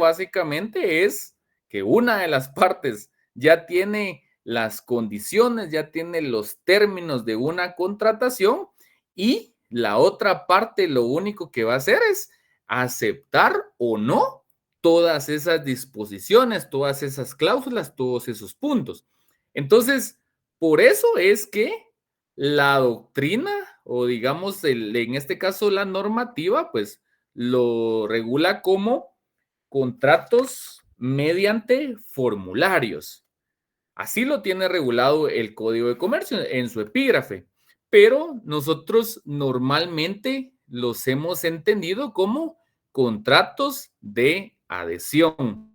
básicamente es que una de las partes ya tiene las condiciones, ya tiene los términos de una contratación y la otra parte lo único que va a hacer es aceptar o no todas esas disposiciones, todas esas cláusulas, todos esos puntos. Entonces, por eso es que la doctrina o digamos en este caso la normativa, pues lo regula como contratos mediante formularios. Así lo tiene regulado el Código de Comercio en su epígrafe, pero nosotros normalmente los hemos entendido como contratos de adhesión.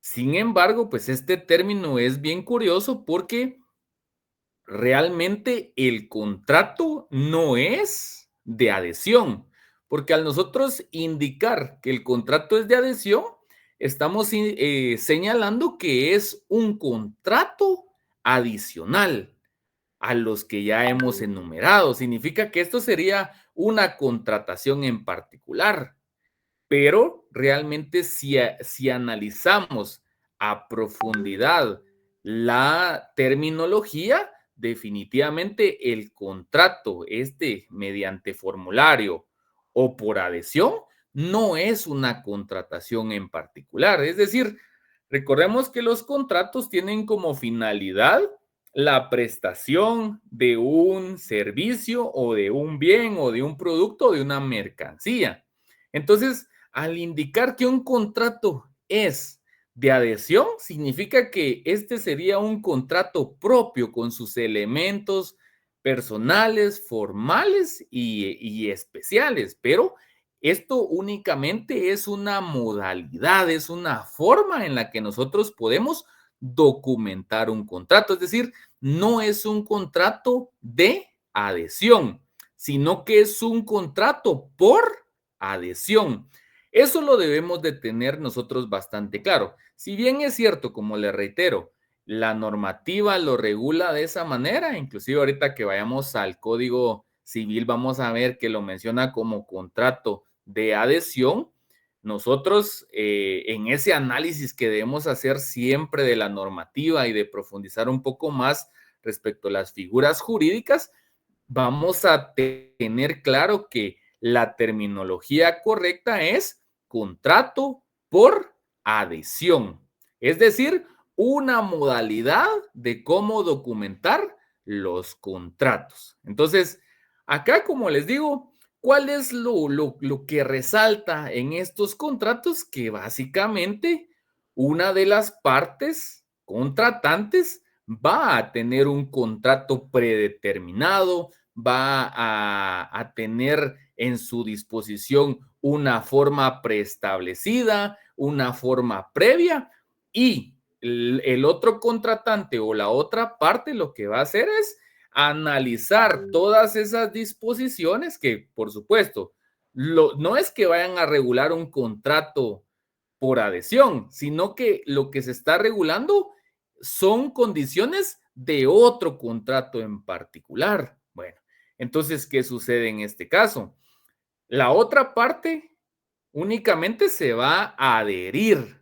Sin embargo, pues este término es bien curioso porque realmente el contrato no es de adhesión, porque al nosotros indicar que el contrato es de adhesión, estamos señalando que es un contrato adicional a los que ya hemos enumerado. Significa que esto sería una contratación en particular, pero realmente si analizamos a profundidad la terminología, definitivamente el contrato, mediante formulario o por adhesión, no es una contratación en particular. Es decir, recordemos que los contratos tienen como finalidad la prestación de un servicio o de un bien o de un producto o de una mercancía. Entonces, al indicar que un contrato es de adhesión, significa que este sería un contrato propio con sus elementos personales, formales y especiales, pero esto únicamente es una modalidad, es una forma en la que nosotros podemos documentar un contrato, es decir, no es un contrato de adhesión, sino que es un contrato por adhesión. Eso lo debemos de tener nosotros bastante claro. Si bien es cierto, como le reitero, la normativa lo regula de esa manera, inclusive ahorita que vayamos al Código Civil vamos a ver que lo menciona como contrato de adhesión. Nosotros en ese análisis que debemos hacer siempre de la normativa y de profundizar un poco más respecto a las figuras jurídicas, vamos a tener claro que la terminología correcta es contrato por adhesión, es decir, una modalidad de cómo documentar los contratos. Entonces, acá, como les digo, ¿cuál es lo que resalta en estos contratos? Que básicamente una de las partes contratantes va a tener un contrato predeterminado, va a tener en su disposición una forma preestablecida, una forma previa y el otro contratante o la otra parte lo que va a hacer es analizar todas esas disposiciones que, por supuesto, no es que vayan a regular un contrato por adhesión, sino que lo que se está regulando son condiciones de otro contrato en particular. Bueno, entonces, ¿qué sucede en este caso? La otra parte únicamente se va a adherir,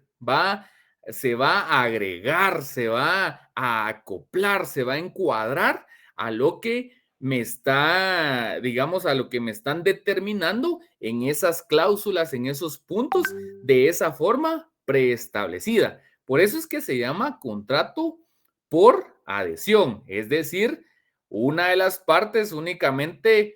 se va a agregar, se va a acoplar, se va a encuadrar a lo que me está, digamos, a lo que me están determinando en esas cláusulas, en esos puntos, de esa forma preestablecida. Por eso es que se llama contrato por adhesión, es decir, una de las partes únicamente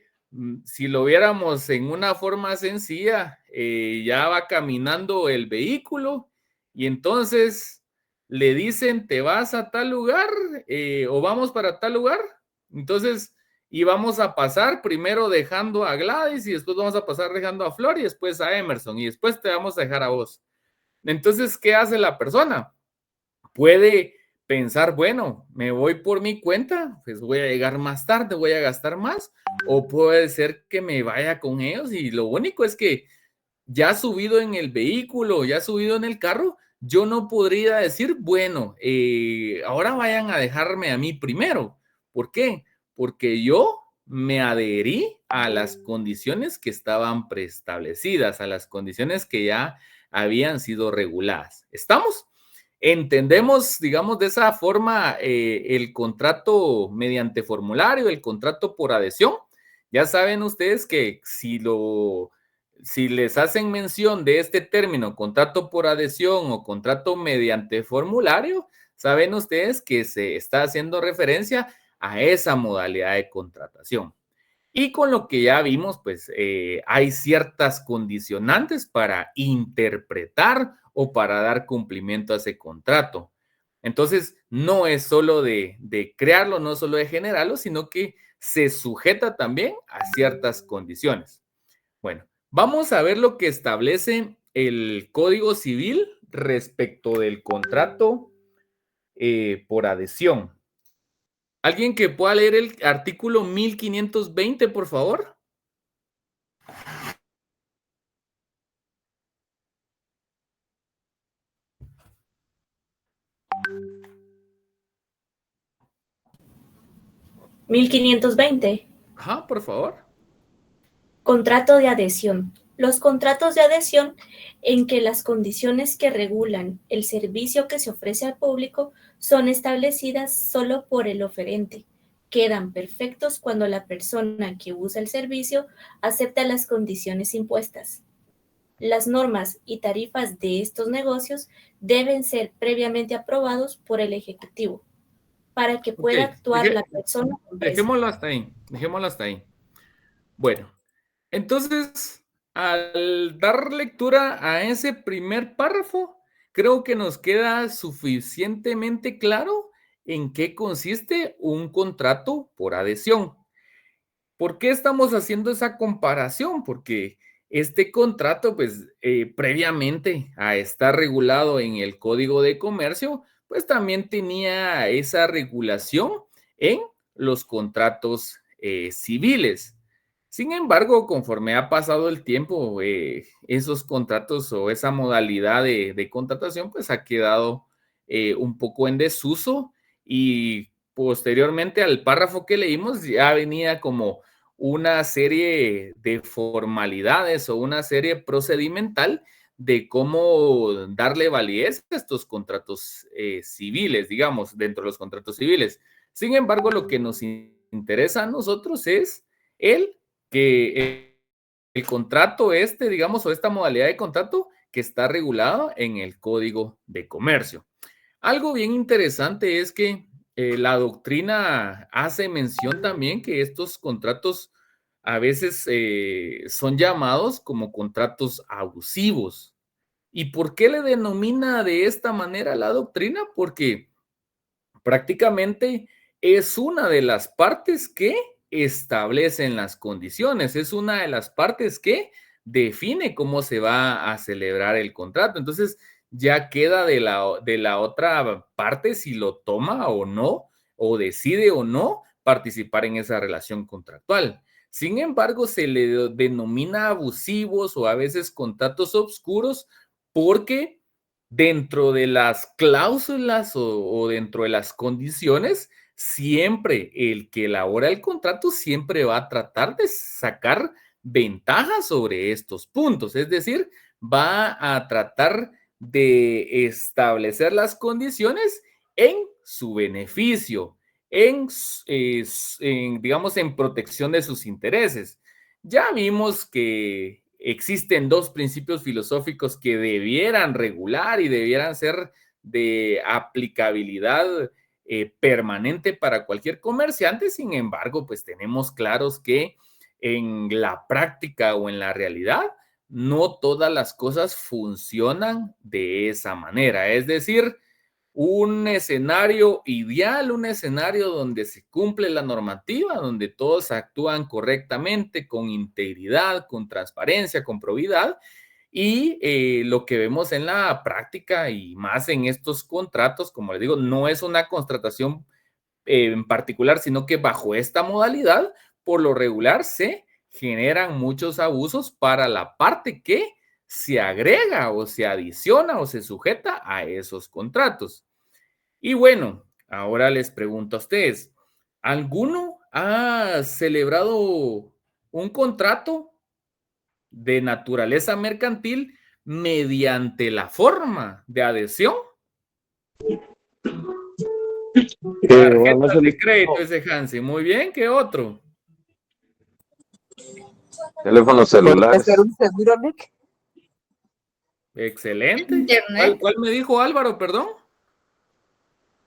si lo viéramos en una forma sencilla, ya va caminando el vehículo y entonces le dicen, te vas a tal lugar o vamos para tal lugar. Entonces, y vamos a pasar primero dejando a Gladys y después vamos a pasar dejando a Flor y después a Emerson y después te vamos a dejar a vos. Entonces, ¿qué hace la persona? Puede pensar, bueno, me voy por mi cuenta, pues voy a llegar más tarde, voy a gastar más, o puede ser que me vaya con ellos y lo único es que ya subido en el vehículo, ya subido en el carro, yo no podría decir, bueno, ahora vayan a dejarme a mí primero. ¿Por qué? Porque yo me adherí a las condiciones que estaban preestablecidas, a las condiciones que ya habían sido reguladas. ¿Estamos? Entendemos, digamos, de esa forma el contrato mediante formulario, el contrato por adhesión. Ya saben ustedes que si les hacen mención de este término, contrato por adhesión o contrato mediante formulario, saben ustedes que se está haciendo referencia a esa modalidad de contratación. Y con lo que ya vimos, pues hay ciertas condicionantes para interpretar o para dar cumplimiento a ese contrato. Entonces, no es solo de crearlo, no es solo de generarlo, sino que se sujeta también a ciertas condiciones. Bueno, vamos a ver lo que establece el Código Civil respecto del contrato por adhesión. ¿Alguien que pueda leer el artículo 1520, por favor? 1520. Ajá, por favor. Contrato de adhesión. Los contratos de adhesión en que las condiciones que regulan el servicio que se ofrece al público son establecidas solo por el oferente. Quedan perfectos cuando la persona que usa el servicio acepta las condiciones impuestas. Las normas y tarifas de estos negocios deben ser previamente aprobados por el Ejecutivo para que Ok, pueda actuar la persona o empresa. dejémoslo hasta ahí, dejémoslo hasta ahí. Bueno, entonces, al dar lectura a ese primer párrafo, creo que nos queda suficientemente claro en qué consiste un contrato por adhesión. ¿Por qué estamos haciendo esa comparación? Porque este contrato, pues, previamente a estar regulado en el Código de Comercio, pues también tenía esa regulación en los contratos civiles. Sin embargo, conforme ha pasado el tiempo, esos contratos o esa modalidad de contratación, pues ha quedado un poco en desuso y posteriormente al párrafo que leímos ya venía como una serie de formalidades o una serie procedimental de cómo darle validez a estos contratos civiles, digamos, dentro de los contratos civiles. Sin embargo, lo que nos interesa a nosotros es el que el contrato este, digamos, o esta modalidad de contrato que está regulado en el Código de Comercio. Algo bien interesante es que la doctrina hace mención también que estos contratos a veces son llamados como contratos abusivos. ¿Y por qué le denomina de esta manera la doctrina? Porque prácticamente es una de las partes que establecen las condiciones, es una de las partes que define cómo se va a celebrar el contrato. Entonces, ya queda de la otra parte si lo toma o no, o decide o no participar en esa relación contractual. Sin embargo, se le denomina abusivos o a veces contratos obscuros porque dentro de las cláusulas o dentro de las condiciones, siempre el que elabora el contrato siempre va a tratar de sacar ventajas sobre estos puntos, es decir, va a tratar de establecer las condiciones en su beneficio, digamos, en protección de sus intereses. Ya vimos que existen dos principios filosóficos que debieran regular y debieran ser de aplicabilidad permanente para cualquier comerciante. Sin embargo, pues tenemos claros que en la práctica o en la realidad, no todas las cosas funcionan de esa manera. Es decir, un escenario ideal, un escenario donde se cumple la normativa, donde todos actúan correctamente, con integridad, con transparencia, con probidad. Y lo que vemos en la práctica y más en estos contratos, como les digo, no es una contratación en particular, sino que bajo esta modalidad, por lo regular, se generan muchos abusos para la parte que se agrega o se adiciona o se sujeta a esos contratos. Y bueno, ahora les pregunto a ustedes, ¿alguno ha celebrado un contrato de naturaleza mercantil, mediante la forma de adhesión. Buenas Tarjetas de noches, crédito, ese Hansi. Muy bien, ¿qué otro? teléfonos ¿Podría celulares. ser un seguro, Nick? Excelente. Internet. ¿Cuál me dijo Álvaro, perdón?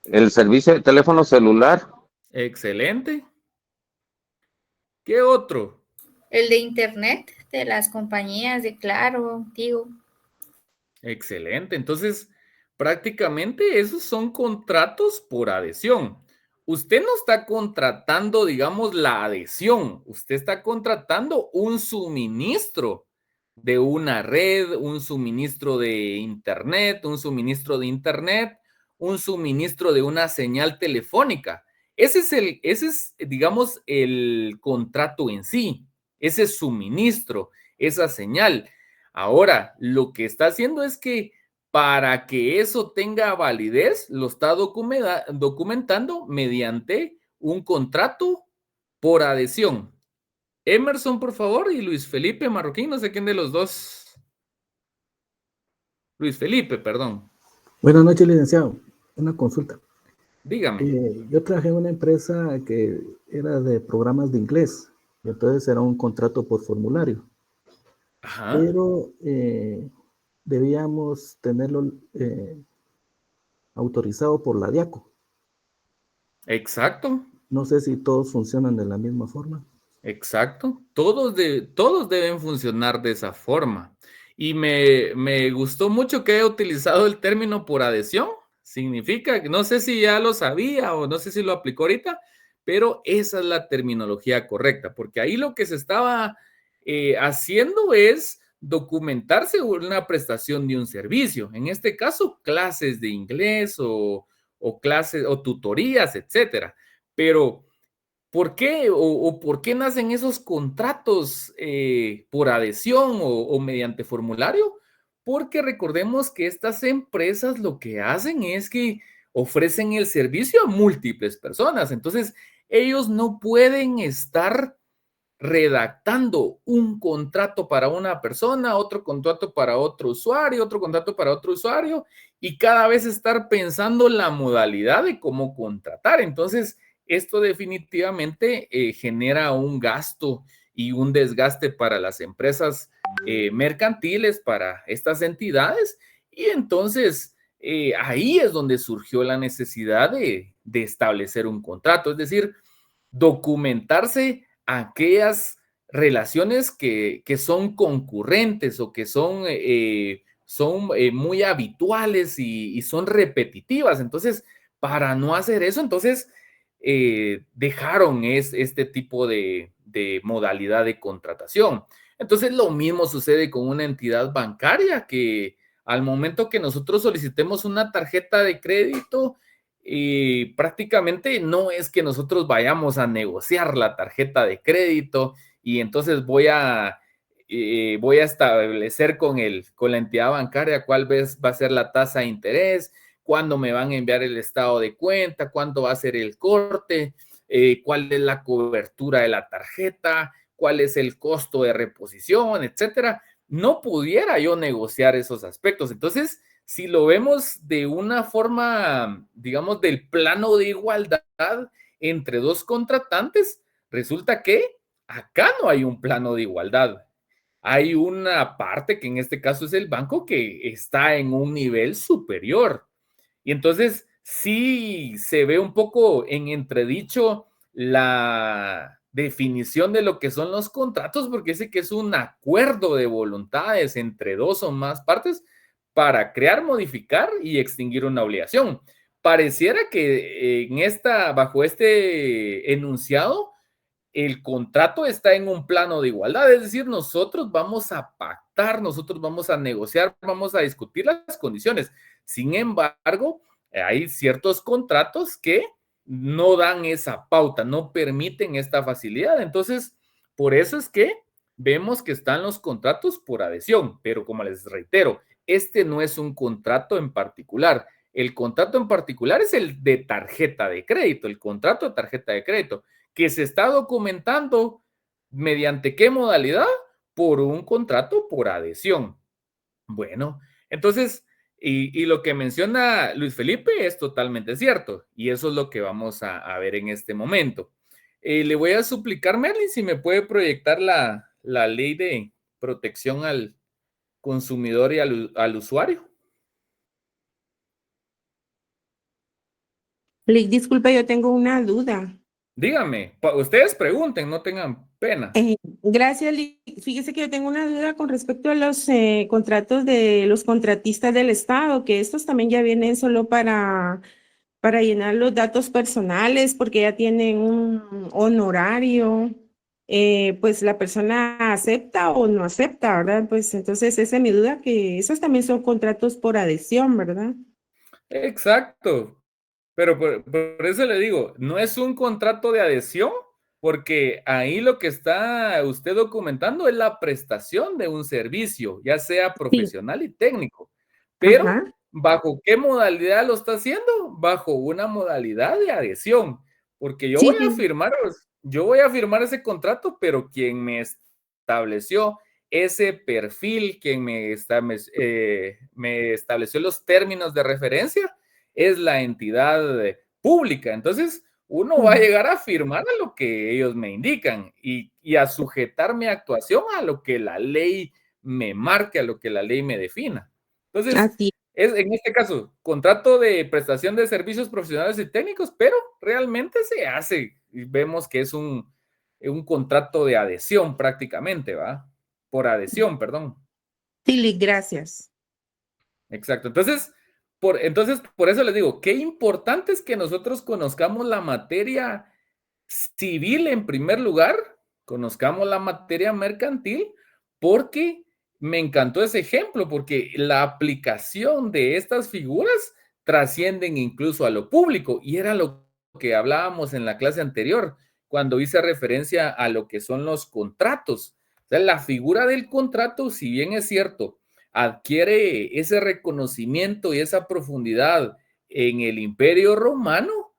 El servicio de teléfono celular. Excelente. ¿Qué otro? El de internet de las compañías de Claro, Tigo. Excelente. Entonces, prácticamente esos son contratos por adhesión. Usted no está contratando, digamos, la adhesión. Usted está contratando un suministro de una red, un suministro de internet, un suministro de una señal telefónica. Ese es, digamos, el contrato en sí, ese suministro, esa señal. Ahora, lo que está haciendo es que para que eso tenga validez, lo está documentando mediante un contrato por adhesión. Emerson, por favor, y Luis Felipe Marroquín, no sé quién de los dos. Luis Felipe, perdón. Buenas noches, licenciado. Una consulta. Dígame. Yo trabajé en una empresa que era de programas de inglés, y entonces era un contrato por formulario. Ajá. Pero debíamos tenerlo autorizado por la DIACO. Exacto. No sé si todos funcionan de la misma forma. Exacto. Todos deben funcionar de esa forma. Y me gustó mucho que haya utilizado el término por adhesión. Significa que no sé si ya lo sabía o no sé si lo aplicó ahorita, pero esa es la terminología correcta, porque ahí lo que se estaba haciendo es documentarse una prestación de un servicio. En este caso, clases de inglés o clases o tutorías, etcétera. Pero ¿por qué o por qué nacen esos contratos por adhesión o mediante formulario? Porque recordemos que estas empresas lo que hacen es que ofrecen el servicio a múltiples personas. Entonces, ellos no pueden estar redactando un contrato para una persona, otro contrato para otro usuario, otro contrato para otro usuario, y cada vez estar pensando la modalidad de cómo contratar. Entonces, esto definitivamente genera un gasto y un desgaste para las empresas mercantiles, para estas entidades, y entonces ahí es donde surgió la necesidad de establecer un contrato, es decir, documentarse aquellas relaciones que son concurrentes o que son muy habituales y son repetitivas. Entonces, para no hacer eso, entonces dejaron este tipo de modalidad de contratación. Entonces, lo mismo sucede con una entidad bancaria que al momento que nosotros solicitemos una tarjeta de crédito, y prácticamente no es que nosotros vayamos a negociar la tarjeta de crédito y entonces voy a establecer con la entidad bancaria cuál va a ser la tasa de interés, cuándo me van a enviar el estado de cuenta, cuánto va a ser el corte, cuál es la cobertura de la tarjeta, cuál es el costo de reposición, etcétera. No pudiera yo negociar esos aspectos. Entonces, si lo vemos de una forma, digamos, del plano de igualdad entre dos contratantes, resulta que acá no hay un plano de igualdad. Hay una parte que en este caso es el banco que está en un nivel superior. Y entonces sí se ve un poco en entredicho la definición de lo que son los contratos, porque dice que es un acuerdo de voluntades entre dos o más partes para crear, modificar y extinguir una obligación. Pareciera que bajo este enunciado, el contrato está en un plano de igualdad, es decir, nosotros vamos a pactar, nosotros vamos a negociar, vamos a discutir las condiciones. Sin embargo, hay ciertos contratos que no dan esa pauta, no permiten esta facilidad. Entonces, por eso es que vemos que están los contratos por adhesión, pero como les reitero, este no es un contrato en particular. El contrato en particular es el de tarjeta de crédito, el contrato de tarjeta de crédito, que se está documentando mediante qué modalidad, por un contrato por adhesión. Bueno, entonces, y lo que menciona Luis Felipe es totalmente cierto, y eso es lo que vamos a ver en este momento. Le voy a suplicar, Merlin, si me puede proyectar la ley de protección al consumidor y al usuario. Lick, disculpa, yo tengo una duda. Dígame, ustedes pregunten, no tengan pena. Gracias, Lick. Fíjese que yo tengo una duda con respecto a los contratos de los contratistas del Estado, que estos también ya vienen solo para llenar los datos personales, porque ya tienen un honorario. Pues la persona acepta o no acepta, ¿verdad? Pues entonces esa es mi duda, que esos también son contratos por adhesión, ¿verdad? Exacto. Pero por eso le digo, no es un contrato de adhesión, porque ahí lo que está usted documentando es la prestación de un servicio, ya sea Sí. profesional y técnico. Pero, Ajá. ¿bajo qué modalidad lo está haciendo? Bajo una modalidad de adhesión, porque Sí, sí. yo voy a firmar ese contrato, pero quien me estableció ese perfil, quien me estableció los términos de referencia, es la entidad pública. Entonces, uno va a llegar a firmar a lo que ellos me indican y a sujetar mi actuación a lo que la ley me marque, a lo que la ley me defina. Entonces, Así. es en este caso, contrato de prestación de servicios profesionales y técnicos, pero realmente se hace, y vemos que es un contrato de adhesión prácticamente, ¿va? Por adhesión, perdón. Sí, Lick, gracias. Exacto. Entonces, por eso les digo, qué importante es que nosotros conozcamos la materia civil en primer lugar, conozcamos la materia mercantil, porque me encantó ese ejemplo, porque la aplicación de estas figuras trascienden incluso a lo público, y era lo que hablábamos en la clase anterior, cuando hice referencia a lo que son los contratos. O sea, la figura del contrato, si bien es cierto, adquiere ese reconocimiento y esa profundidad en el Imperio Romano,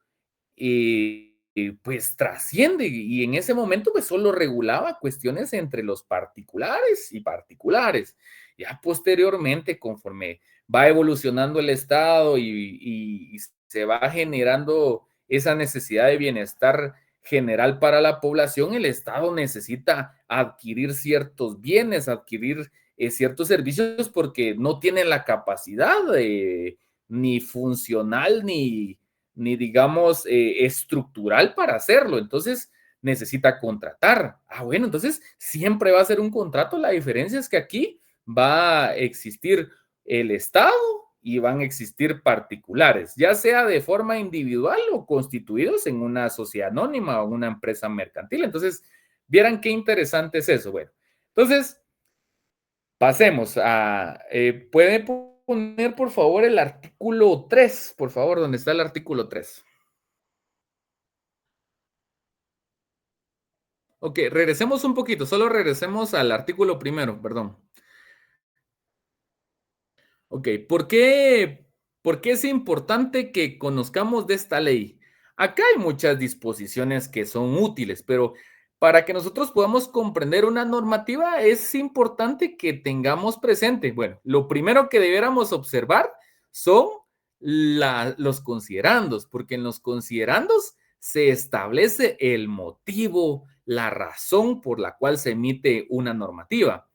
pues trasciende, y en ese momento pues solo regulaba cuestiones entre los particulares y particulares. Ya posteriormente, conforme va evolucionando el Estado y se va generando esa necesidad de bienestar general para la población, el Estado necesita adquirir ciertos bienes, adquirir ciertos servicios, porque no tiene la capacidad ni funcional ni digamos estructural para hacerlo. Entonces necesita contratar. Bueno, entonces siempre va a ser un contrato. La diferencia es que aquí va a existir el Estado y van a existir particulares, ya sea de forma individual o constituidos en una sociedad anónima o una empresa mercantil. Entonces, vieran qué interesante es eso. Bueno, entonces, pasemos a, ¿puede poner por favor el artículo 3, por favor, donde está el artículo 3? Ok, regresemos un poquito, solo regresemos al artículo primero, perdón. Ok, por qué es importante que conozcamos de esta ley? Acá hay muchas disposiciones que son útiles, pero para que nosotros podamos comprender una normativa es importante que tengamos presente. Bueno, lo primero que debiéramos observar son los considerandos, porque en los considerandos se establece el motivo, la razón por la cual se emite una normativa.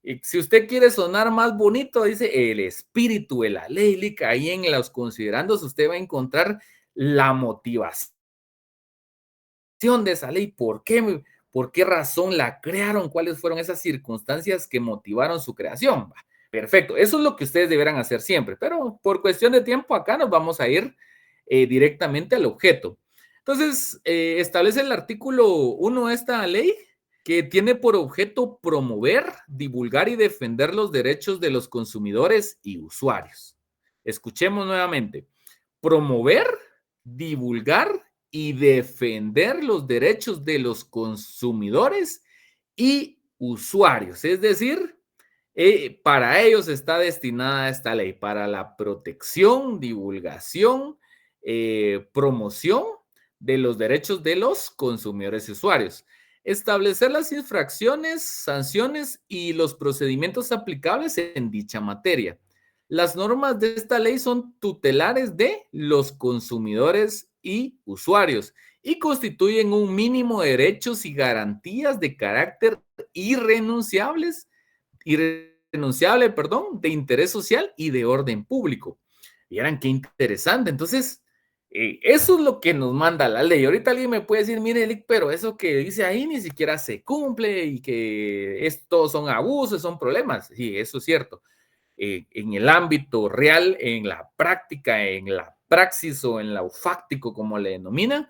Y si usted quiere sonar más bonito, dice el espíritu de la ley, Lica, ahí en los considerandos usted va a encontrar la motivación de esa ley, por qué razón la crearon, cuáles fueron esas circunstancias que motivaron su creación. Perfecto, eso es lo que ustedes deberán hacer siempre, pero por cuestión de tiempo acá nos vamos a ir directamente al objeto. Entonces, establece el artículo 1 de esta ley, que tiene por objeto promover, divulgar y defender los derechos de los consumidores y usuarios. Escuchemos nuevamente. Promover, divulgar y defender los derechos de los consumidores y usuarios. Es decir, para ellos está destinada esta ley, para la protección, divulgación, promoción de los derechos de los consumidores y usuarios. establecer las infracciones, sanciones y los procedimientos aplicables en dicha materia. Las normas de esta ley son tutelares de los consumidores y usuarios y constituyen un mínimo de derechos y garantías de carácter irrenunciable, de interés social y de orden público. Vieran qué interesante. Entonces, eso es lo que nos manda la ley. Ahorita alguien me puede decir, mire, Elic, pero eso que dice ahí ni siquiera se cumple y que estos son abusos, son problemas. Sí, eso es cierto. En el ámbito real, en la práctica, en la praxis o en lo fáctico, como le denominan,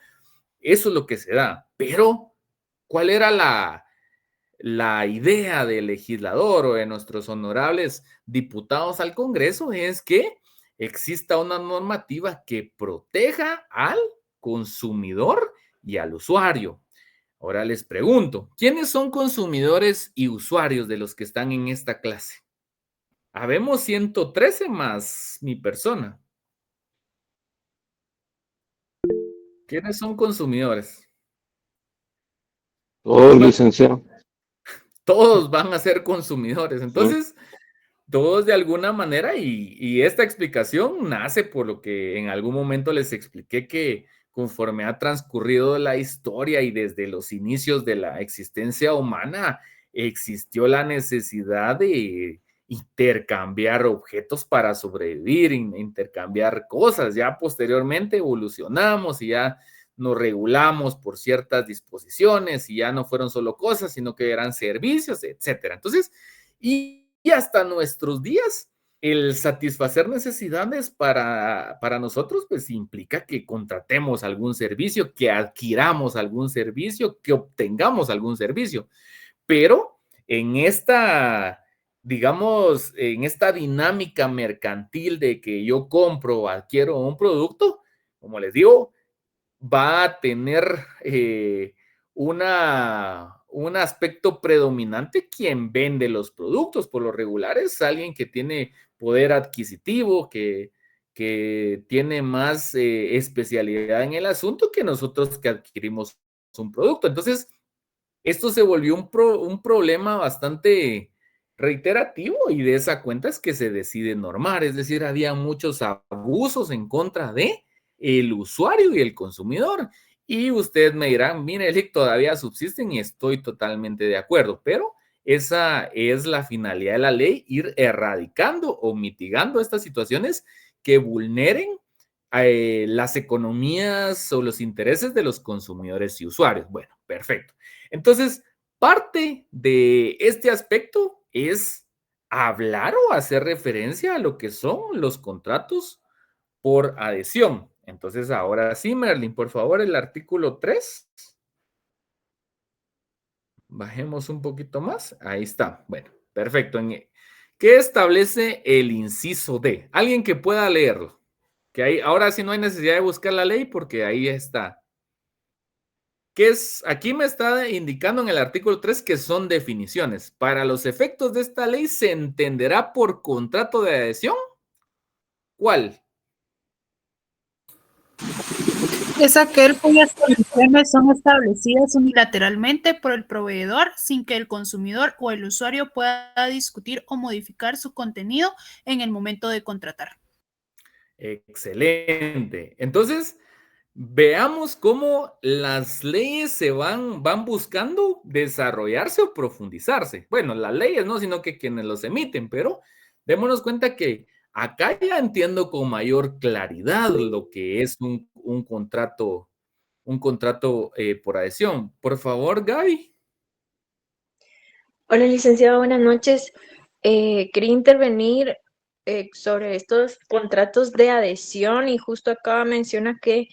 eso es lo que se da. Pero, ¿cuál era la idea del legislador o de nuestros honorables diputados al Congreso? Es que exista una normativa que proteja al consumidor y al usuario. Ahora les pregunto, ¿quiénes son consumidores y usuarios de los que están en esta clase? Habemos 113 más mi persona. ¿Quiénes son consumidores? Todo, licenciado. Todos van a ser consumidores. Entonces, todos de alguna manera, y esta explicación nace por lo que en algún momento les expliqué que conforme ha transcurrido la historia y desde los inicios de la existencia humana, existió la necesidad de intercambiar objetos para sobrevivir, intercambiar cosas. Ya posteriormente evolucionamos y ya nos regulamos por ciertas disposiciones y ya no fueron solo cosas, sino que eran servicios, etcétera. Entonces, y hasta nuestros días, el satisfacer necesidades para nosotros, pues implica que contratemos algún servicio, que adquiramos algún servicio, que obtengamos algún servicio. Pero en esta, digamos, en esta dinámica mercantil de que yo compro o adquiero un producto, como les digo, va a tener un aspecto predominante quien vende los productos. Por lo regular es alguien que tiene poder adquisitivo, que tiene más especialidad en el asunto que nosotros que adquirimos un producto. Entonces, esto se volvió un problema bastante reiterativo y de esa cuenta es que se decide normar, es decir, había muchos abusos en contra de el usuario y el consumidor. Y ustedes me dirán, mire, Elic, todavía subsisten y estoy totalmente de acuerdo, pero esa es la finalidad de la ley, ir erradicando o mitigando estas situaciones que vulneren las economías o los intereses de los consumidores y usuarios. Bueno, perfecto. Entonces, parte de este aspecto es hablar o hacer referencia a lo que son los contratos por adhesión. Entonces, ahora sí, Merlin, por favor, el artículo 3. Bajemos un poquito más. Ahí está. Bueno, perfecto. ¿Qué establece el inciso D? Alguien que pueda leerlo. Que ahí, ahora sí no hay necesidad de buscar la ley porque ahí está. ¿Qué es? Aquí me está indicando en el artículo 3 que son definiciones. Para los efectos de esta ley se entenderá por contrato de adhesión. ¿Cuál? Es aquel cuyas condiciones son establecidas unilateralmente por el proveedor sin que el consumidor o el usuario pueda discutir o modificar su contenido en el momento de contratar. Excelente. Entonces, veamos cómo las leyes se van buscando desarrollarse o profundizarse. Bueno, las leyes no, sino que quienes los emiten, pero démonos cuenta que acá ya entiendo con mayor claridad lo que es un contrato por adhesión. Por favor, Gaby. Hola, licenciado, buenas noches. Quería intervenir sobre estos contratos de adhesión y justo acá menciona que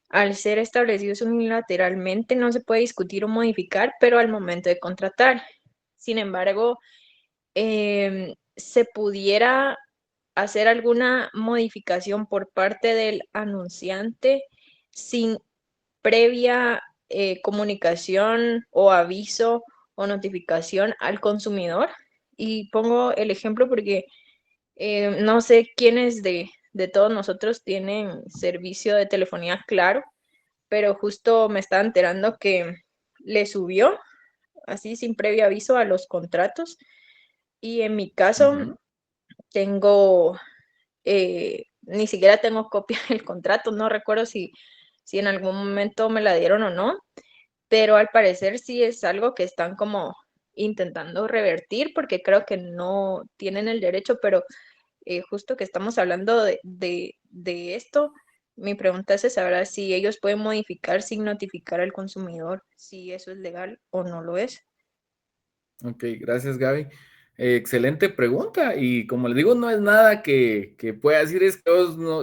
al ser establecidos unilateralmente no se puede discutir o modificar, pero al momento de contratar. Sin embargo, se pudiera hacer alguna modificación por parte del anunciante sin previa comunicación o aviso o notificación al consumidor. Y pongo el ejemplo porque no sé quiénes de todos nosotros tienen servicio de telefonía Claro, pero justo me estaba enterando que le subió así sin previo aviso a los contratos. Y en mi caso Ujú. tengo, ni siquiera tengo copia del contrato, no recuerdo si en algún momento me la dieron o no, pero al parecer sí es algo que están como intentando revertir porque creo que no tienen el derecho, pero justo que estamos hablando de esto, mi pregunta es saber si ellos pueden modificar sin notificar al consumidor, si eso es legal o no lo es. Ok, gracias, Gaby. Excelente pregunta. Y como le digo, no es nada que pueda decir, es que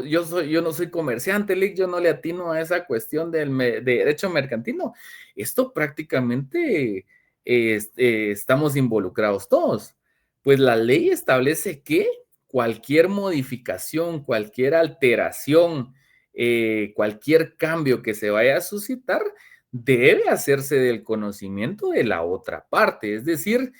yo no soy comerciante, Lick, yo no le atino a esa cuestión de derecho mercantil. No. Esto prácticamente estamos involucrados todos. Pues la ley establece que cualquier modificación, cualquier alteración, cualquier cambio que se vaya a suscitar, debe hacerse del conocimiento de la otra parte. Es decir,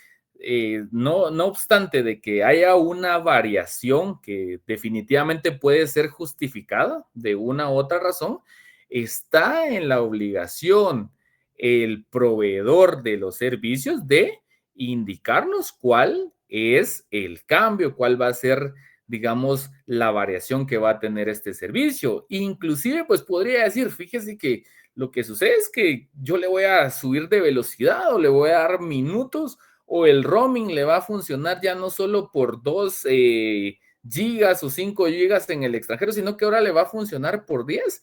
no obstante de que haya una variación que definitivamente puede ser justificada de una u otra razón, está en la obligación el proveedor de los servicios de indicarnos cuál es el cambio, cuál va a ser, digamos, la variación que va a tener este servicio. Inclusive, pues podría decir, fíjese que lo que sucede es que yo le voy a subir de velocidad o le voy a dar minutos o el roaming le va a funcionar ya no solo por 2 gigas o 5 gigas en el extranjero, sino que ahora le va a funcionar por 10.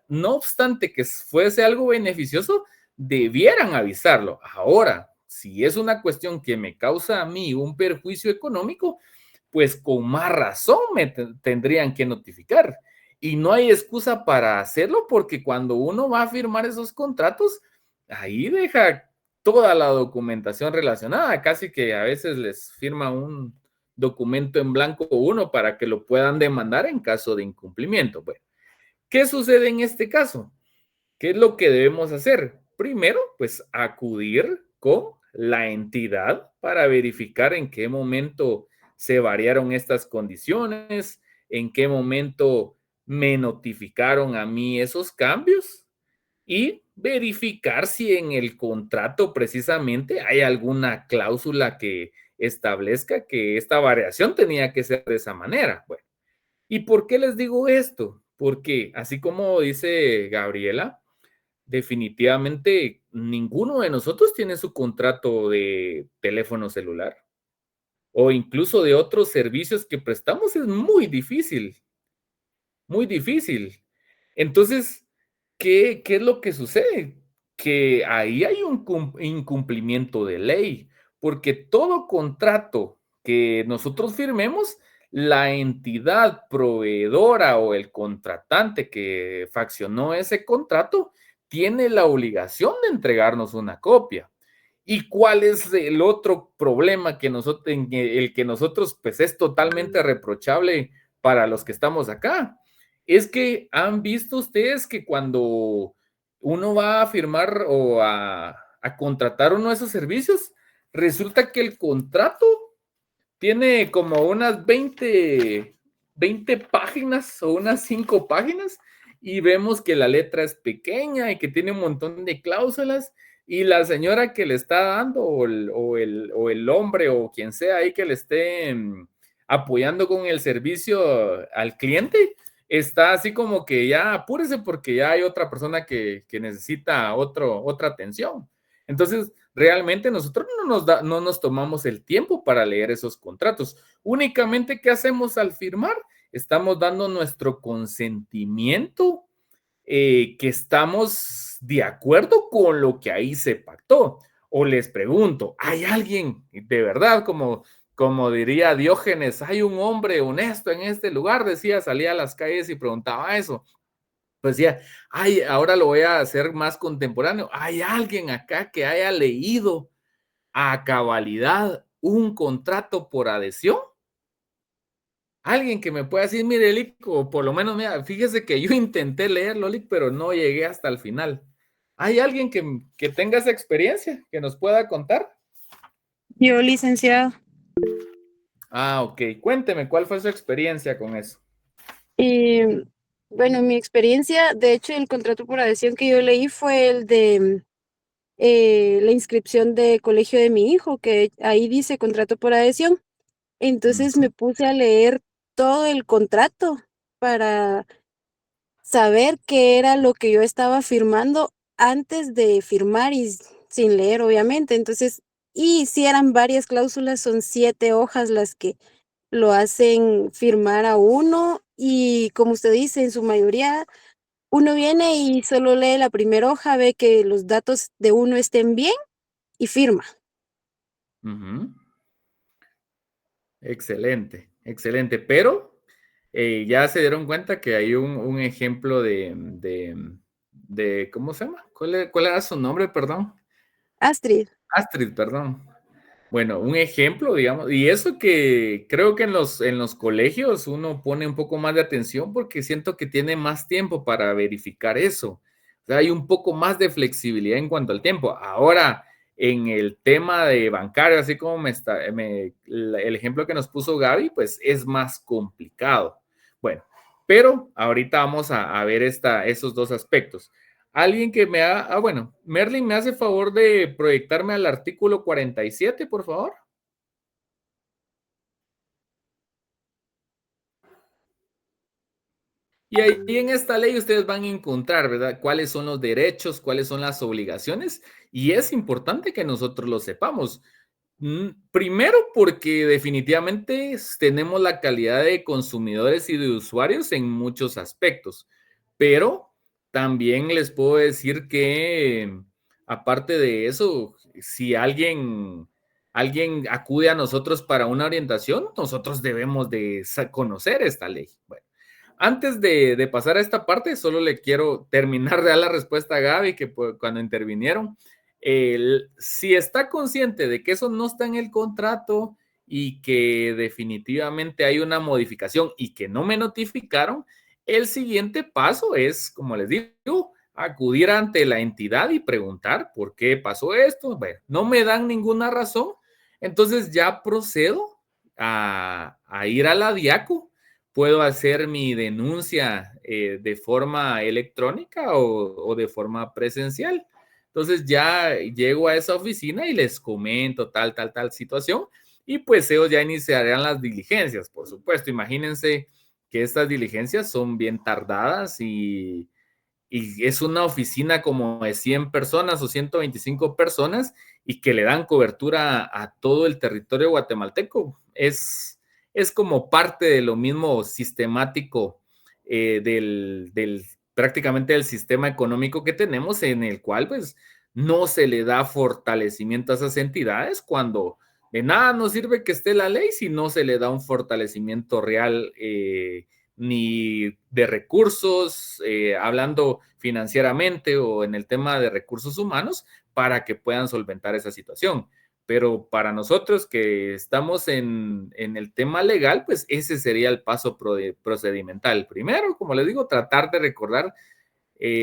No obstante que fuese algo beneficioso, debieran avisarlo. Ahora, si es una cuestión que me causa a mí un perjuicio económico, pues con más razón me tendrían que notificar. Y no hay excusa para hacerlo porque cuando uno va a firmar esos contratos, ahí deja toda la documentación relacionada, casi que a veces les firma un documento en blanco uno para que lo puedan demandar en caso de incumplimiento. Bueno, ¿qué sucede en este caso? ¿Qué es lo que debemos hacer? Primero, pues acudir con la entidad para verificar en qué momento se variaron estas condiciones, en qué momento me notificaron a mí esos cambios y verificar si en el contrato precisamente hay alguna cláusula que establezca que esta variación tenía que ser de esa manera. Bueno, ¿y por qué les digo esto? Porque así como dice Gabriela, definitivamente ninguno de nosotros tiene su contrato de teléfono celular o incluso de otros servicios que prestamos. Es muy difícil, muy difícil. Entonces, ¿qué es lo que sucede? Que ahí hay un incumplimiento de ley, porque todo contrato que nosotros firmemos, la entidad proveedora o el contratante que faccionó ese contrato tiene la obligación de entregarnos una copia. ¿Y cuál es el otro problema que el que nosotros, pues es totalmente reprochable para los que estamos acá? Es que han visto ustedes que cuando uno va a firmar o a contratar uno de esos servicios, resulta que el contrato tiene como unas 20 páginas o unas 5 páginas y vemos que la letra es pequeña y que tiene un montón de cláusulas y la señora que le está dando o el hombre o quien sea ahí que le esté apoyando con el servicio al cliente, está así como que ya apúrese porque ya hay otra persona que necesita otra atención. Entonces, realmente nosotros no nos tomamos el tiempo para leer esos contratos. Únicamente, ¿qué hacemos al firmar? Estamos dando nuestro consentimiento, que estamos de acuerdo con lo que ahí se pactó. O les pregunto, ¿hay alguien de verdad, como diría Diógenes, hay un hombre honesto en este lugar? Decía, salía a las calles y preguntaba eso. Pues decía, ay, ahora lo voy a hacer más contemporáneo. ¿Hay alguien acá que haya leído a cabalidad un contrato por adhesión? Alguien que me pueda decir, mire, Lick, o por lo menos, mira, fíjese que yo intenté leerlo, Lick, pero no llegué hasta el final. ¿Hay alguien que tenga esa experiencia, que nos pueda contar? Yo, licenciado. Ah, ok. Cuénteme, ¿cuál fue su experiencia con eso? Bueno, mi experiencia, de hecho, el contrato por adhesión que yo leí fue el de la inscripción de colegio de mi hijo, que ahí dice contrato por adhesión. Entonces me puse a leer todo el contrato para saber qué era lo que yo estaba firmando antes de firmar y sin leer, obviamente. Entonces, y si eran varias cláusulas, son 7 hojas las que lo hacen firmar a uno y como usted dice, en su mayoría uno viene y solo lee la primera hoja, ve que los datos de uno estén bien y firma. Ujú. Excelente, excelente. Pero ya se dieron cuenta que hay un ejemplo de, ¿cómo se llama? ¿Cuál era su nombre, perdón? Astrid. Astrid, perdón. Bueno, un ejemplo, digamos, y eso que creo que en los colegios uno pone un poco más de atención porque siento que tiene más tiempo para verificar eso. O sea, hay un poco más de flexibilidad en cuanto al tiempo. Ahora, en el tema de bancario, así como el ejemplo que nos puso Gaby, pues es más complicado. Bueno, pero ahorita vamos a ver esos dos aspectos. Alguien que me ha... bueno, Merlin, ¿me hace favor de proyectarme al artículo 47, por favor? Y ahí en esta ley ustedes van a encontrar, ¿verdad? Cuáles son los derechos, cuáles son las obligaciones, y es importante que nosotros lo sepamos. Primero, porque definitivamente tenemos la calidad de consumidores y de usuarios en muchos aspectos, pero también les puedo decir que, aparte de eso, si alguien acude a nosotros para una orientación, nosotros debemos de conocer esta ley. Bueno, antes de pasar a esta parte, solo le quiero terminar de dar la respuesta a Gaby, que cuando intervinieron, si está consciente de que eso no está en el contrato y que definitivamente hay una modificación y que no me notificaron, el siguiente paso es, como les digo, acudir ante la entidad y preguntar por qué pasó esto. Bueno, no me dan ninguna razón, entonces ya procedo a ir a la DIACO. Puedo hacer mi denuncia de forma electrónica o de forma presencial. Entonces ya llego a esa oficina y les comento tal situación y pues ellos ya iniciarán las diligencias, por supuesto. Imagínense que estas diligencias son bien tardadas y es una oficina como de 100 personas o 125 personas y que le dan cobertura a todo el territorio guatemalteco. Es como parte de lo mismo sistemático prácticamente del sistema económico que tenemos, en el cual pues no se le da fortalecimiento a esas entidades cuando de nada nos sirve que esté la ley si no se le da un fortalecimiento real ni de recursos, hablando financieramente o en el tema de recursos humanos, para que puedan solventar esa situación. Pero para nosotros que estamos en el tema legal, pues ese sería el paso procedimental. Primero, como les digo, tratar de recordar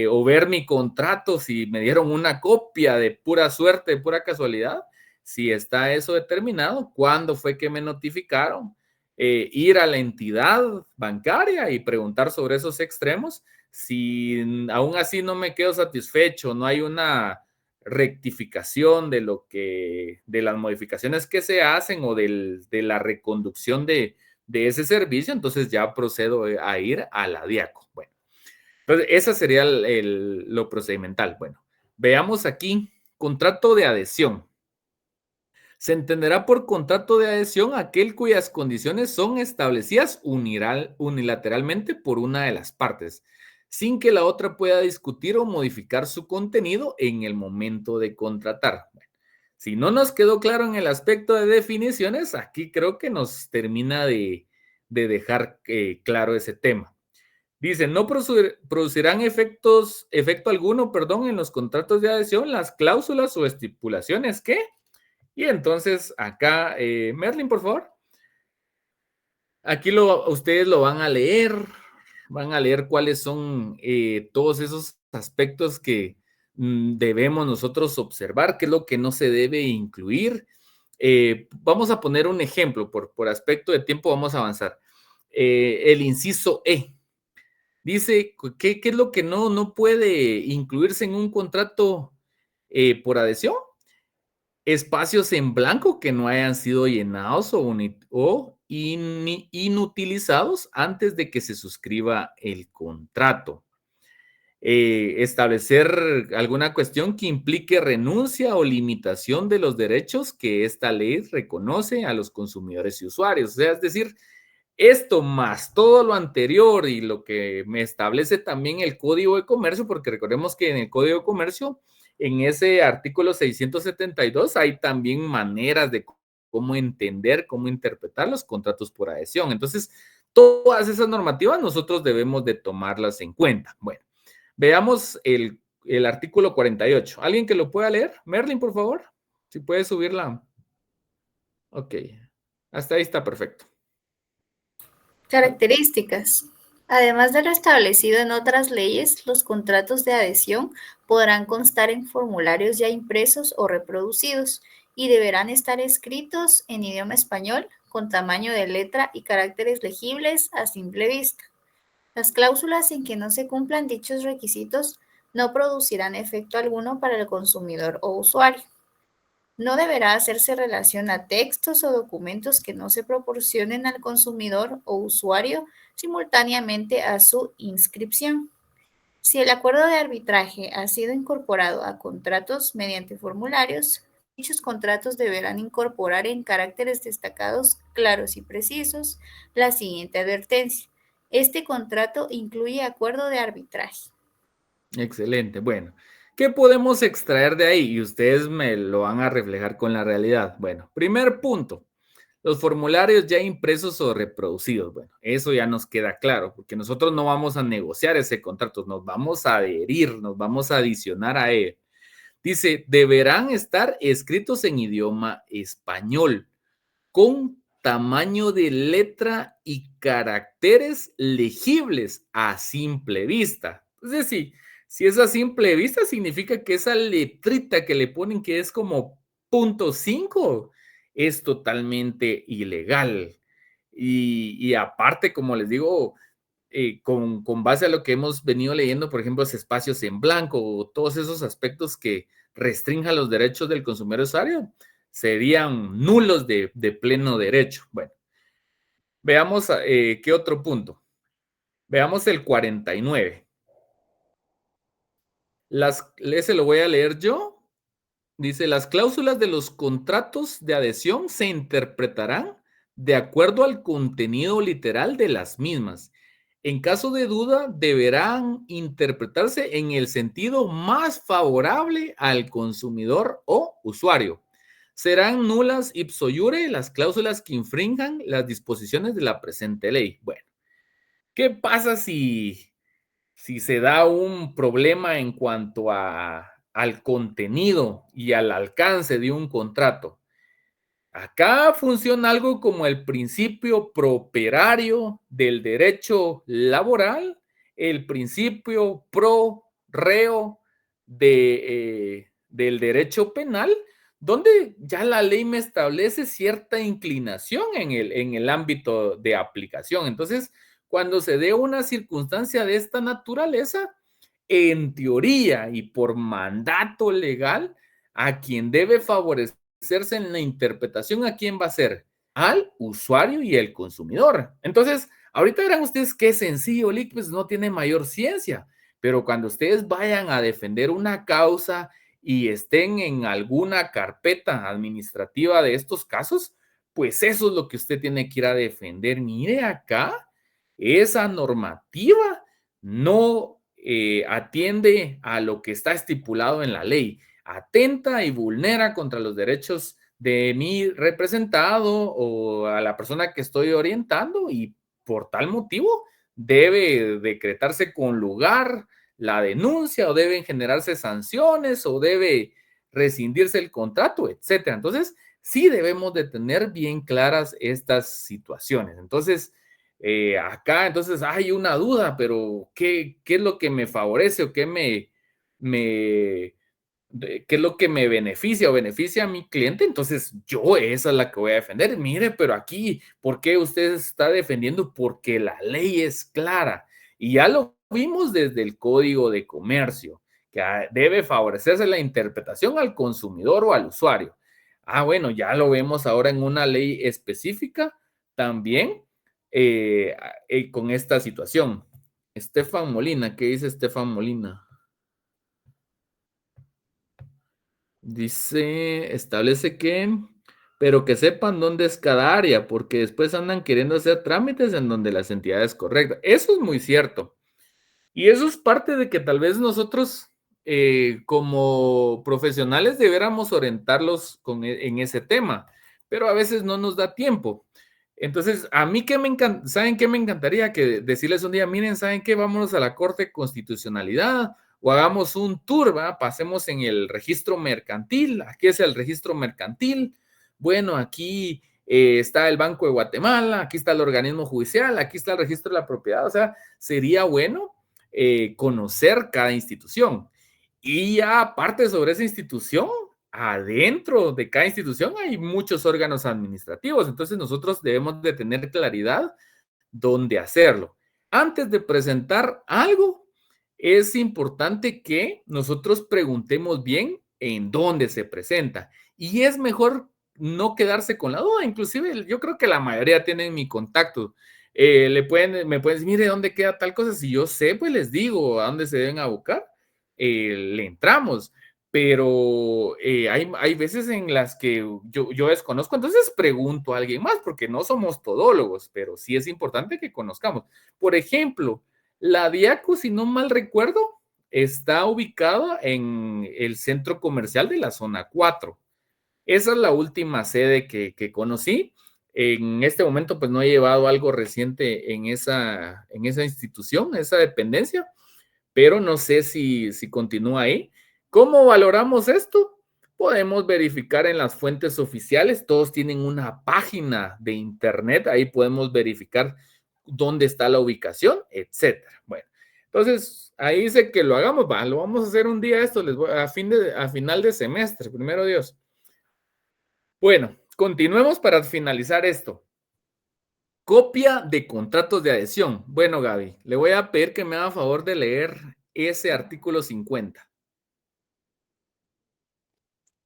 o ver mi contrato, si me dieron una copia de pura suerte, de pura casualidad, si está eso determinado, cuándo fue que me notificaron, ir a la entidad bancaria y preguntar sobre esos extremos. Si aún así no me quedo satisfecho, no hay una rectificación de las modificaciones que se hacen o de la reconducción de ese servicio, entonces ya procedo a ir a la DIACO. Bueno, entonces esa sería lo procedimental. Bueno, veamos aquí, contrato de adhesión. Se entenderá por contrato de adhesión aquel cuyas condiciones son establecidas unilateralmente por una de las partes, sin que la otra pueda discutir o modificar su contenido en el momento de contratar. Bueno, si no nos quedó claro en el aspecto de definiciones, aquí creo que nos termina de dejar claro ese tema. Dice, no producirán efecto alguno, en los contratos de adhesión, las cláusulas o estipulaciones que... Y entonces acá, Merlin, por favor. Aquí ustedes lo van a leer cuáles son todos esos aspectos que debemos nosotros observar, qué es lo que no se debe incluir. Vamos a poner un ejemplo, por aspecto de tiempo vamos a avanzar. El inciso E. Dice, ¿qué es lo que no puede incluirse en un contrato por adhesión, espacios en blanco que no hayan sido llenados o inutilizados antes de que se suscriba el contrato. Establecer alguna cuestión que implique renuncia o limitación de los derechos que esta ley reconoce a los consumidores y usuarios. O sea, es decir, esto más todo lo anterior y lo que me establece también el Código de Comercio, porque recordemos que en el Código de Comercio, en ese artículo 672, hay también maneras de cómo entender, cómo interpretar los contratos por adhesión. Entonces, todas esas normativas nosotros debemos de tomarlas en cuenta. Bueno, veamos el artículo 48. ¿Alguien que lo pueda leer? Merlin, por favor. Si puede subirla. Ok. Hasta ahí está perfecto. Características. Además de lo establecido en otras leyes, los contratos de adhesión podrán constar en formularios ya impresos o reproducidos y deberán estar escritos en idioma español con tamaño de letra y caracteres legibles a simple vista. Las cláusulas en que no se cumplan dichos requisitos no producirán efecto alguno para el consumidor o usuario. No deberá hacerse relación a textos o documentos que no se proporcionen al consumidor o usuario simultáneamente a su inscripción. Si el acuerdo de arbitraje ha sido incorporado a contratos mediante formularios, dichos contratos deberán incorporar en caracteres destacados, claros y precisos la siguiente advertencia. Este contrato incluye acuerdo de arbitraje. Excelente. Bueno, ¿qué podemos extraer de ahí? Y ustedes me lo van a reflejar con la realidad. Bueno, primer punto, los formularios ya impresos o reproducidos. Bueno, eso ya nos queda claro, porque nosotros no vamos a negociar ese contrato, nos vamos a adherir, nos vamos a adicionar a él. Dice, deberán estar escritos en idioma español, con tamaño de letra y caracteres legibles a simple vista. Es decir, si es a simple vista, significa que esa letrita que le ponen que es como .5 es totalmente ilegal. Y aparte, como les digo, con base a lo que hemos venido leyendo, por ejemplo, los espacios en blanco o todos esos aspectos que restrinjan los derechos del consumidor usuario, serían nulos de pleno derecho. Bueno, veamos qué otro punto. Veamos el 49. Ese lo voy a leer yo. Dice, las cláusulas de los contratos de adhesión se interpretarán de acuerdo al contenido literal de las mismas. En caso de duda, deberán interpretarse en el sentido más favorable al consumidor o usuario. Serán nulas ipso iure las cláusulas que infrinjan las disposiciones de la presente ley. Bueno, ¿qué pasa si se da un problema en cuanto al contenido y al alcance de un contrato? Acá funciona algo como el principio properario del derecho laboral, el principio pro reo del derecho penal, donde ya la ley me establece cierta inclinación en el ámbito de aplicación. Entonces, cuando se dé una circunstancia de esta naturaleza, en teoría y por mandato legal, a quien debe favorecerse en la interpretación, ¿a quién va a ser? Al usuario y el consumidor. Entonces, ahorita verán ustedes qué sencillo, pues no tiene mayor ciencia, pero cuando ustedes vayan a defender una causa y estén en alguna carpeta administrativa de estos casos, pues eso es lo que usted tiene que ir a defender. Mire acá, esa normativa no atiende a lo que está estipulado en la ley, atenta y vulnera contra los derechos de mi representado o a la persona que estoy orientando, y por tal motivo debe decretarse con lugar la denuncia o deben generarse sanciones o debe rescindirse el contrato, etcétera. Entonces, sí debemos de tener bien claras estas situaciones. Entonces, acá entonces hay una duda, pero ¿qué es lo que me favorece o qué es lo que me beneficia o beneficia a mi cliente? Entonces yo esa es la que voy a defender. Mire, pero aquí, ¿por qué usted está defendiendo? Porque la ley es clara y ya lo vimos desde el Código de Comercio, que debe favorecerse la interpretación al consumidor o al usuario. Bueno, ya lo vemos ahora en una ley específica también con esta situación. Estefan Molina, ¿qué dice Estefan Molina? Dice, establece pero que sepan dónde es cada área, porque después andan queriendo hacer trámites en donde las entidades correctas. Eso es muy cierto. Y eso es parte de que tal vez nosotros, como profesionales, debiéramos orientarlos en ese tema, pero a veces no nos da tiempo. Entonces, a mí ¿saben qué me encantaría? Que decirles un día, miren, ¿saben qué? Vámonos a la Corte de Constitucionalidad o hagamos un tour, ¿va? Pasemos en el registro mercantil. Aquí es el registro mercantil. Bueno, aquí está el Banco de Guatemala, aquí está el organismo judicial, aquí está el registro de la propiedad. O sea, sería bueno conocer cada institución. Y ya aparte sobre esa institución, adentro de cada institución hay muchos órganos administrativos. Entonces nosotros debemos de tener claridad dónde hacerlo. Antes de presentar algo, es importante que nosotros preguntemos bien en dónde se presenta. Y es mejor no quedarse con la duda. Inclusive yo creo que la mayoría tienen mi contacto. Me pueden decir, mire, ¿dónde queda tal cosa? Si yo sé, pues les digo a dónde se deben abocar. Le entramos. Pero hay veces en las que yo desconozco, entonces pregunto a alguien más, porque no somos todólogos, pero sí es importante que conozcamos. Por ejemplo, la Diaco, si no mal recuerdo, está ubicada en el centro comercial de la zona 4. Esa es la última sede que conocí. En este momento, pues no he llevado algo reciente en esa institución, esa dependencia, pero no sé si continúa ahí. ¿Cómo valoramos esto? Podemos verificar en las fuentes oficiales, todos tienen una página de internet, ahí podemos verificar dónde está la ubicación, etcétera. Bueno, entonces ahí dice que lo hagamos, lo vamos a hacer un día esto, a final de semestre, primero Dios. Bueno, continuemos para finalizar esto. Copia de contratos de adhesión. Bueno, Gaby, le voy a pedir que me haga favor de leer ese artículo 50.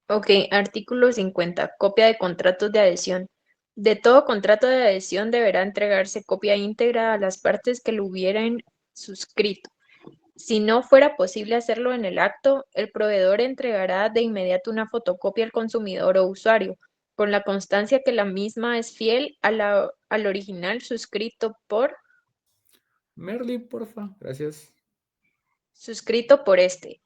Ok, artículo 50. Copia de contratos de adhesión. De todo contrato de adhesión deberá entregarse copia íntegra a las partes que lo hubieran suscrito. Si no fuera posible hacerlo en el acto, el proveedor entregará de inmediato una fotocopia al consumidor o usuario, con la constancia que la misma es fiel al original suscrito por... Merly, porfa, gracias. Suscrito por este.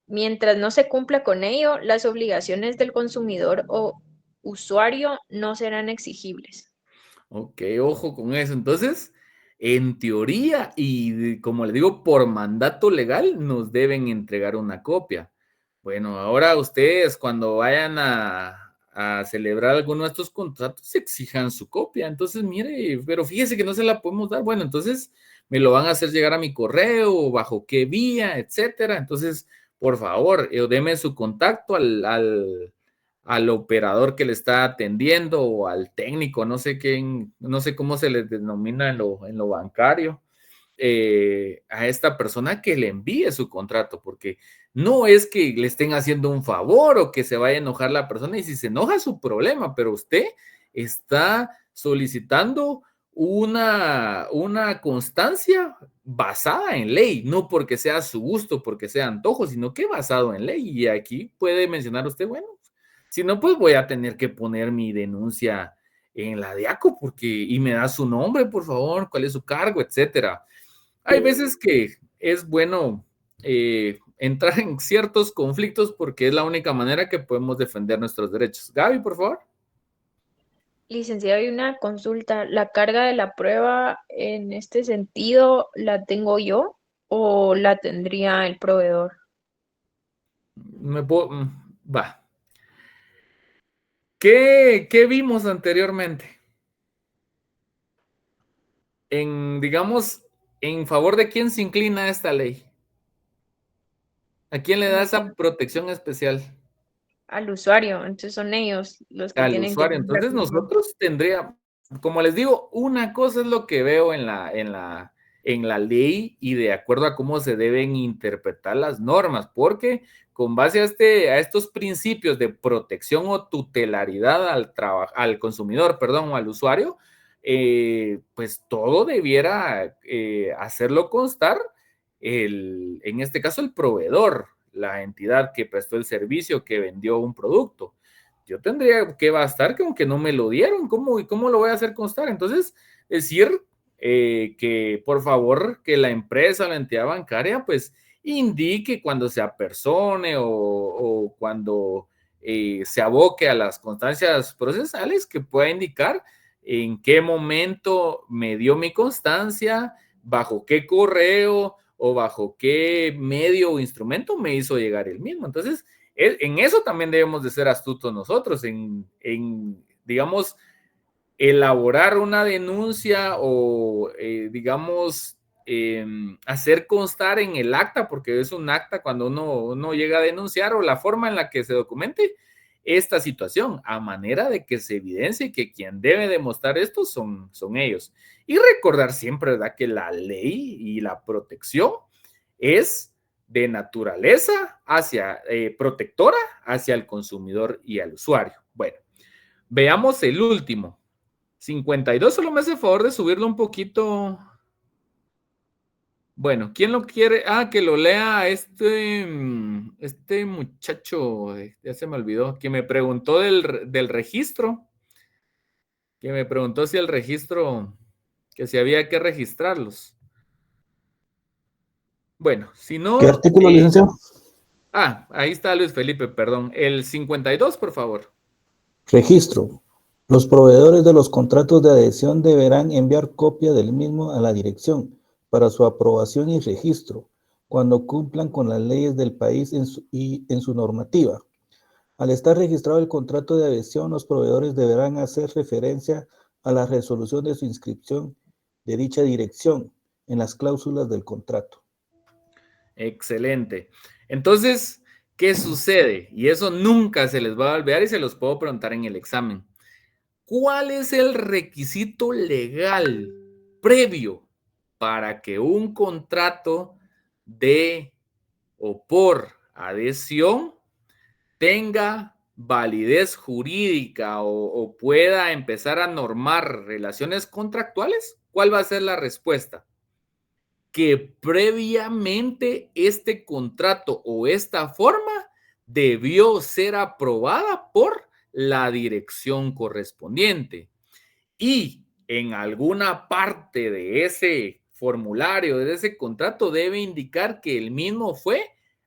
Mientras no se cumpla con ello, las obligaciones del consumidor o usuario no serán exigibles. Ok, ojo con eso. Entonces, en teoría y como le digo, por mandato legal, nos deben entregar una copia. Bueno, ahora ustedes cuando vayan a celebrar alguno de estos contratos, exijan su copia. Entonces, mire, pero fíjese que no se la podemos dar. Bueno, entonces me lo van a hacer llegar a mi correo, bajo qué vía, etcétera. Entonces, por favor, deme su contacto al operador que le está atendiendo o al técnico, no sé cómo se les denomina en lo bancario, a esta persona que le envíe su contrato, porque no es que le estén haciendo un favor o que se vaya a enojar la persona, y si se enoja es su problema, pero usted está solicitando una constancia basada en ley, no porque sea su gusto, porque sea antojo, sino que basado en ley. Y aquí puede mencionar usted, bueno, si no, pues voy a tener que poner mi denuncia en la Diaco, y me da su nombre, por favor, cuál es su cargo, etcétera. Hay veces que es bueno entrar en ciertos conflictos porque es la única manera que podemos defender nuestros derechos. Gaby, por favor. Licenciado, hay una consulta. ¿La carga de la prueba en este sentido la tengo yo o la tendría el proveedor? Va. ¿Qué vimos anteriormente? Digamos, ¿en favor de quién se inclina esta ley? ¿A quién le da esa protección especial? Al usuario, entonces son ellos los que Al tienen que usuario. tener la Entonces control. nosotros tendríamos, como les digo, una cosa es lo que veo en la en la ley y de acuerdo a cómo se deben interpretar las normas, porque con base a estos principios de protección o tutelaridad al consumidor, perdón, o al usuario, pues todo debiera hacerlo constar en este caso el proveedor, la entidad que prestó el servicio, que vendió un producto. Yo tendría que bastar que aunque no me lo dieron, ¿cómo lo voy a hacer constar? Entonces, decir que por favor que la empresa, la entidad bancaria, pues indique cuando se apersone o cuando se aboque a las constancias procesales, que pueda indicar en qué momento me dio mi constancia, bajo qué correo o bajo qué medio o instrumento me hizo llegar el mismo. Entonces, en eso también debemos de ser astutos nosotros, digamos, elaborar una denuncia o, digamos, hacer constar en el acta, porque es un acta cuando uno llega a denunciar, o la forma en la que se documente esta situación, a manera de que se evidencie que quien debe demostrar esto son ellos. Y recordar siempre, ¿verdad?, que la ley y la protección es de naturaleza protectora hacia el consumidor y al usuario. Bueno, veamos el último. 52, solo me hace favor de subirlo un poquito. Bueno, ¿quién lo quiere? Que lo lea este muchacho, ya se me olvidó, que me preguntó del registro, que me preguntó si el registro, que si había que registrarlos. Bueno, si no... ¿Qué artículo, licenciado? Ahí está Luis Felipe, perdón. El 52, por favor. Registro. Los proveedores de los contratos de adhesión deberán enviar copia del mismo a la dirección para su aprobación y registro, cuando cumplan con las leyes del país y en su normativa. Al estar registrado el contrato de adhesión, los proveedores deberán hacer referencia a la resolución de su inscripción de dicha dirección en las cláusulas del contrato. Excelente. Entonces, ¿qué sucede? Y eso nunca se les va a olvidar y se los puedo preguntar en el examen. ¿Cuál es el requisito legal previo para que un contrato de o por adhesión tenga validez jurídica o pueda empezar a normar relaciones contractuales? ¿Cuál va a ser la respuesta? Que previamente este contrato o esta forma debió ser aprobada por la dirección correspondiente. Y en alguna parte de ese formulario, de ese contrato, debe indicar que el mismo fue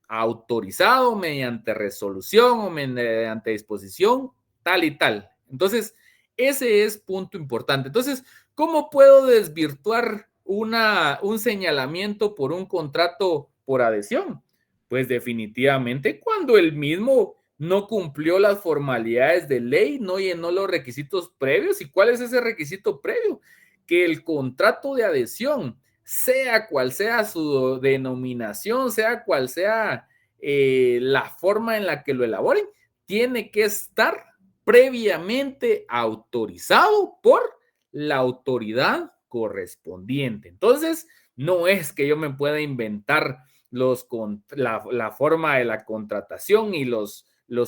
autorizado mediante resolución o mediante disposición tal y tal. Entonces, ese es punto importante. Entonces, ¿cómo puedo desvirtuar un señalamiento por un contrato por adhesión? Pues definitivamente cuando el mismo no cumplió las formalidades de ley, no llenó los requisitos previos. ¿Y cuál es ese requisito previo? Que el contrato de adhesión, sea cual sea su denominación, sea cual sea la forma en la que lo elaboren, tiene que estar previamente autorizado por la autoridad correspondiente. Entonces, no es que yo me pueda inventar la forma de la contratación y los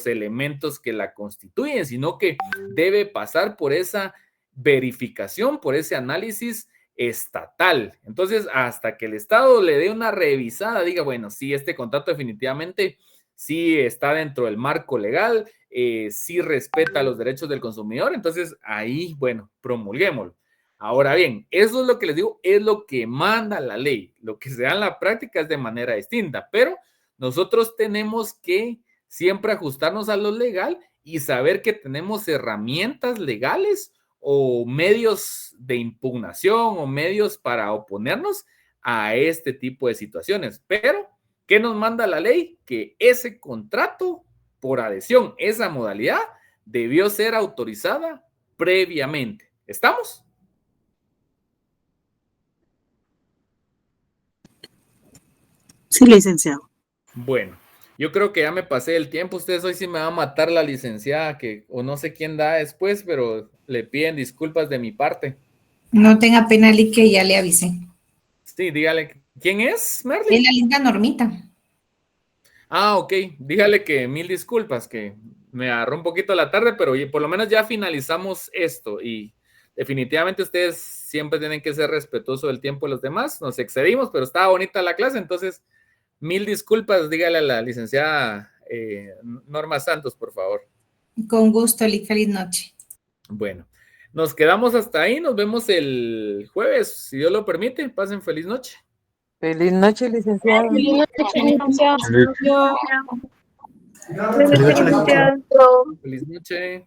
elementos que la constituyen, sino que debe pasar por esa verificación, por ese análisis estatal. Entonces, hasta que el Estado le dé una revisada, diga, bueno, sí, este contrato definitivamente sí está dentro del marco legal, sí respeta los derechos del consumidor, entonces ahí, bueno, promulguémoslo. Ahora bien, eso es lo que les digo, es lo que manda la ley. Lo que se da en la práctica es de manera distinta, pero nosotros tenemos que siempre ajustarnos a lo legal y saber que tenemos herramientas legales o medios de impugnación o medios para oponernos a este tipo de situaciones. Pero, ¿qué nos manda la ley? Que ese contrato por adhesión, esa modalidad, debió ser autorizada previamente. ¿Estamos? Sí, licenciado. Bueno, yo creo que ya me pasé el tiempo. Ustedes hoy sí me va a matar la licenciada, o no sé quién da después, pero le piden disculpas de mi parte. No tenga pena, Lee, que ya le avisé. Sí, dígale. ¿Quién es, Merly? Es la linda Normita. Ah, ok. Dígale que mil disculpas, que me agarró un poquito la tarde, pero por lo menos ya finalizamos esto y definitivamente ustedes siempre tienen que ser respetuosos del tiempo de los demás. Nos excedimos, pero estaba bonita la clase, entonces mil disculpas. Dígale a la licenciada Norma Santos, por favor. Con gusto, feliz noche. Bueno, nos quedamos hasta ahí. Nos vemos el jueves, si Dios lo permite. Pasen feliz noche. Feliz noche, licenciado. Feliz noche, licenciado. Feliz- Feliz noche, licenciado. Feliz noche.